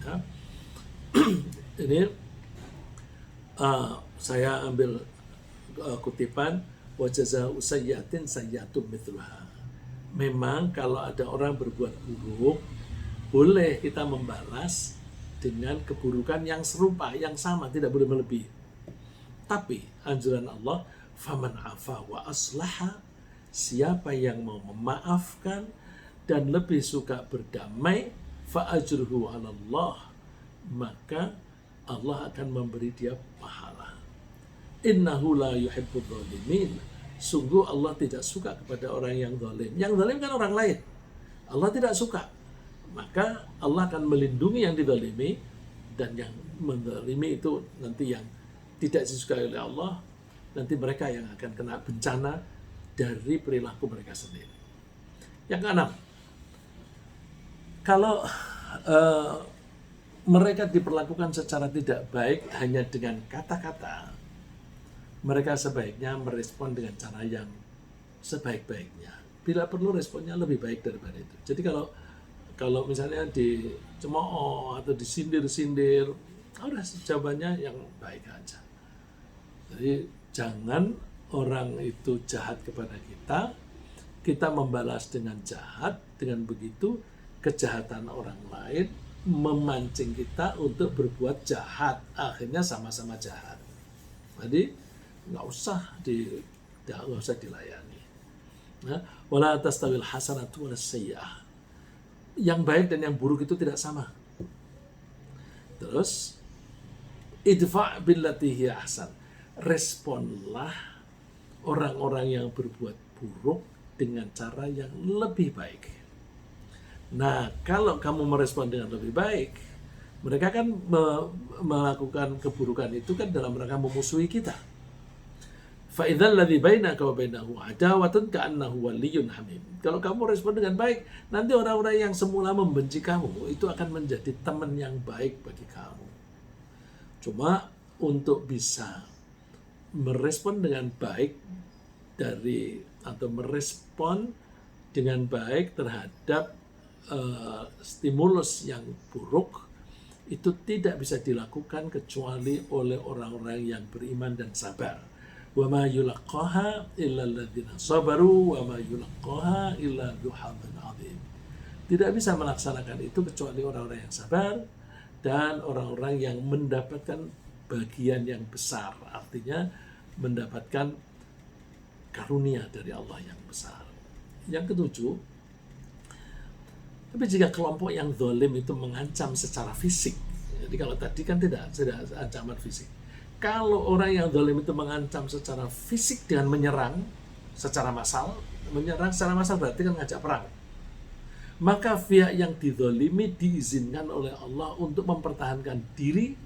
Ya. Ini saya ambil kutipan wa jazaa'u sayyi'atin sayyi'atun mithluha. Memang kalau ada orang berbuat buruk, boleh kita membalas dengan keburukan yang serupa, yang sama, tidak boleh melebihi. Tapi anjuran Allah, faman afa wa aslaha, siapa yang mau memaafkan dan lebih suka berdamai, fa ajruhu 'ala Allah, maka Allah akan memberi dia pahala. Innahu la yuhibbudz dzalimin, sungguh Allah tidak suka kepada orang yang zalim. Yang zalim kan orang lain, Allah tidak suka. Maka Allah akan melindungi yang dizalimi, dan yang menzalimi itu nanti yang tidak disukai oleh Allah, nanti mereka yang akan kena bencana dari perilaku mereka sendiri. Yang keenam, kalau mereka diperlakukan secara tidak baik hanya dengan kata-kata, mereka sebaiknya merespon dengan cara yang sebaik-baiknya. Bila perlu responnya lebih baik daripada itu. Jadi kalau misalnya dicemooh atau disindir-sindir, udah jawabannya yang baik aja. Jadi jangan orang itu jahat kepada kita, kita membalas dengan jahat. Dengan begitu kejahatan orang lain memancing kita untuk berbuat jahat, akhirnya sama-sama jahat. Jadi nggak usah dilayani. Wala tastawil hasanatu was sayyi'ah. Yang baik dan yang buruk itu tidak sama. Terus idfa' billati hiya ahsan. Responlah orang-orang yang berbuat buruk dengan cara yang lebih baik. Nah, kalau kamu merespon dengan lebih baik, mereka kan melakukan keburukan itu kan dalam rangka memusuhi kita. Fa idzal ladzi bainaka wa bainahu adawatun ka'annahu waliyyun hamim. Kalau kamu respon dengan baik, nanti orang-orang yang semula membenci kamu itu akan menjadi teman yang baik bagi kamu. Cuma untuk bisa merespon dengan baik atau merespon dengan baik terhadap stimulus yang buruk, itu tidak bisa dilakukan kecuali oleh orang-orang yang beriman dan sabar. Wa ma yulaqqaha illa alladziina sabaru wa ma yulaqqaha illa dzu hadzin 'adzim. Tidak bisa melaksanakan itu kecuali orang-orang yang sabar dan orang-orang yang mendapatkan bagian yang besar, artinya mendapatkan karunia dari Allah yang besar. Yang ketujuh, tapi jika kelompok yang zalim itu mengancam secara fisik, jadi kalau tadi kan tidak ancaman fisik. Kalau orang yang zalim itu mengancam secara fisik dengan menyerang secara massal, berarti kan ngajak perang. Maka pihak yang dizalimi diizinkan oleh Allah untuk mempertahankan diri,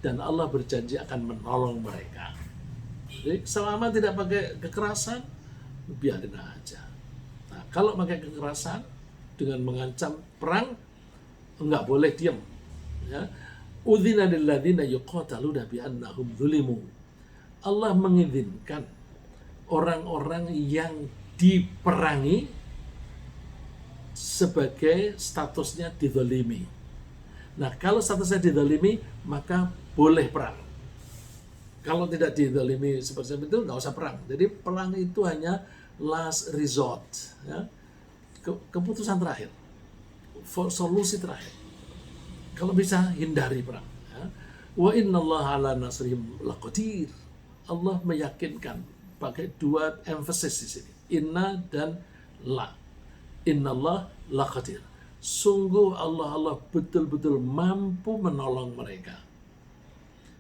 dan Allah berjanji akan menolong mereka. Jadi selama tidak pakai kekerasan, biarin aja. Nah, kalau pakai kekerasan dengan mengancam perang, enggak boleh diam. Ya. Udzina lil ladzina yuqataluna bi annahum zulimu. Allah mengizinkan orang-orang yang diperangi sebagai statusnya dizalimi. Nah, kalau statusnya dizalimi, maka boleh perang. Kalau tidak dizalimi seperti itu, nggak usah perang. Jadi perang itu hanya last resort, ya. Keputusan terakhir, solusi terakhir. Kalau bisa hindari perang. Ya. Wa innallaha ala nasrihim laqadir. Allah meyakinkan pakai dua emphasis di sini, inna dan la. Innallah laqadir. Sungguh Allah betul-betul mampu menolong mereka.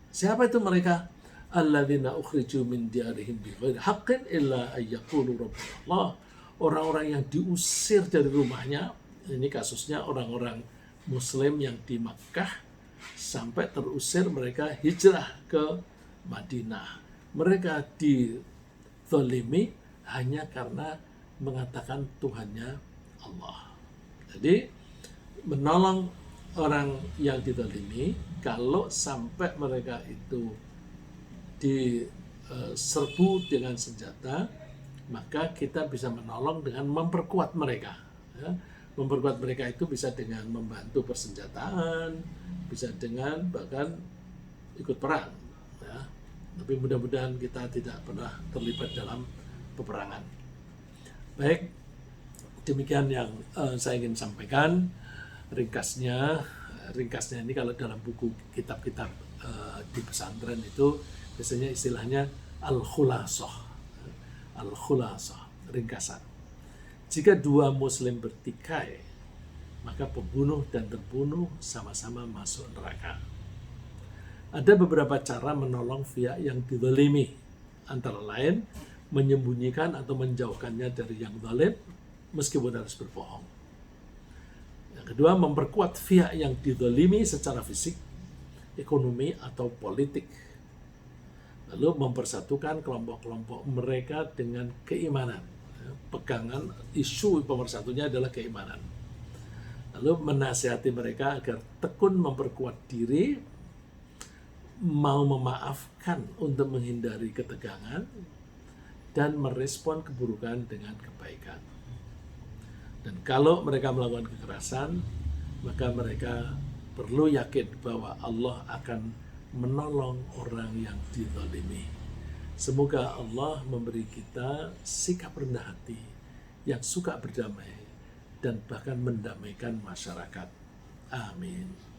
Siapa itu mereka? Alladzina ukhriju min diyarihim bighairi haqqin illa ay yaqulu rabbunallah. Orang-orang yang diusir dari rumahnya, ini kasusnya orang-orang Muslim yang di Makkah, sampai terusir mereka hijrah ke Madinah. Mereka dizalimi hanya karena mengatakan Tuhannya Allah. Jadi menolong orang yang dizalimi, kalau sampai mereka itu diserbu dengan senjata, maka kita bisa menolong dengan memperkuat mereka. Ya. Memperkuat mereka itu bisa dengan membantu persenjataan, bisa dengan bahkan ikut perang. Ya. Tapi mudah-mudahan kita tidak pernah terlibat dalam peperangan. Baik, demikian yang saya ingin sampaikan. Ringkasnya ini kalau dalam buku kitab-kitab di pesantren itu biasanya istilahnya al-khulasah, ringkasan. Jika dua muslim bertikai maka pembunuh dan terbunuh sama-sama masuk neraka. Ada beberapa cara menolong pihak yang dizalimi, antara lain menyembunyikan atau menjauhkannya dari yang zalim meskipun harus berbohong. Yang kedua, memperkuat pihak yang dizalimi secara fisik, ekonomi, atau politik. Lalu mempersatukan kelompok-kelompok mereka dengan keimanan. Pegangan isu pemersatunya adalah keimanan. Lalu menasihati mereka agar tekun memperkuat diri, mau memaafkan untuk menghindari ketegangan, dan merespon keburukan dengan kebaikan. Dan kalau mereka melakukan kekerasan, maka mereka perlu yakin bahwa Allah akan menolong orang yang dizalimi. Semoga Allah memberi kita sikap rendah hati yang suka berdamai dan bahkan mendamaikan masyarakat. Amin.